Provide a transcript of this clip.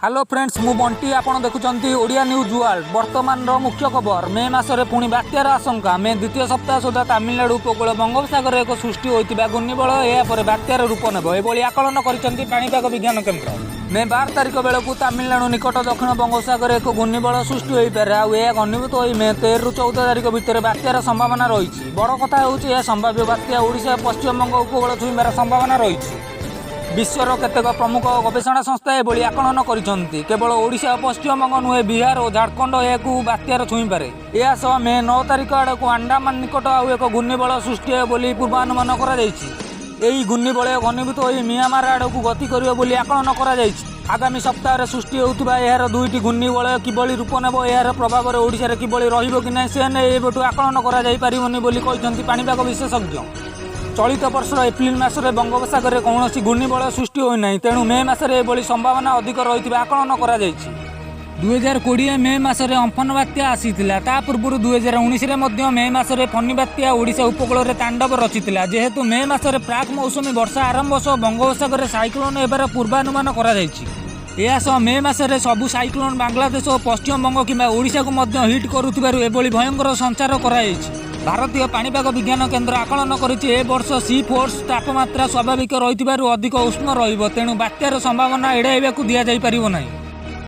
Hello friends मु बंटी आपण देखुचंती ओडिया न्यूजवर्ल्ड वर्तमान मुख्य खबर मे मासरे पुणी बात्यार आशंका मे द्वितीय सप्ताह सुधा तमिलनाडु उपकूल बंगोपसागर एक सृष्टि होता घूर्णिबल यापर बात्यार रूप नेब एभली आकलन कर पाणीपाग विज्ञान केन्द्र मे 12 तारिख बेलू तमिलनाडु निकट दक्षिण बंगोपसागर एक घूर्णिबल सृष्टि हो पारे आ घनीभूत हो मे 13 ରୁ 14 तारिख भितर बात्यार संभावना रही बड़ कथा हो संभाव्य बात्या ओडिशा पश्चिमबंग उपकूल छुईबार संभावना रही विश्वर केतेक प्रमुख गवेषणा संस्था एभली आकलन करिसेंती केवल ओडिशा पश्चिमबंग नुहे बिहार और झारखंड यह बात्यार छुईपारे या सह मे 9 तारिख आड़क अंडमान निकट आउ एक घूर्णिबल सृष्टि होली पूर्वानुमान यही घूर्णिबल घनीभूत हो म्यांमार आड़क गति करियो बोली आकलन कर आगामी सप्ताह सृष्टि होउथिबा यार दुईटी घूर्णिबल किभली रूप नेब यार प्रभाव ओडिशा किभली रहिबो कि नै से नै एबटु आकलन करा जाई परिबोनी बोली कहिसंती पाणीपाग विशेषज्ञ। चलित वर्ष एप्रिल मासरे बंगोपसागर कौन घूर्णिबल सृष्टि होना तेणु मे मासरे एभली संभावना अधिक रही आकलन कर 2020 मे मासरे अम्फन बात्या आसीथिला ता पूर्व 2019 मे मासरे फनी बात्या ओडिशा उपकूल में तांडव रचिथिला जेहेतु मे मासरे प्राक मौसुमी वर्षा आरंभ सह बंगोपसागर साइक्लोन एबार पूर्वानुमान करा सह मे मासरे सबु साइक्लोन बांग्लादेश और पश्चिमबंग किंबा ओडिशा को मध्य हिट करुथिबारु एभली भयंकर संचार कराଯାଇଛି। भारतीय पाणीपाग विज्ञान केन्द्र आकलन करिछि ए वर्ष सी फोर्स तापमात्रा स्वाभाविक रहिथिबारु अधिक उष्ण रहिबो तेणु बात्यार संभावना एड़ाइबाकु दिया जाई परिबो नाही।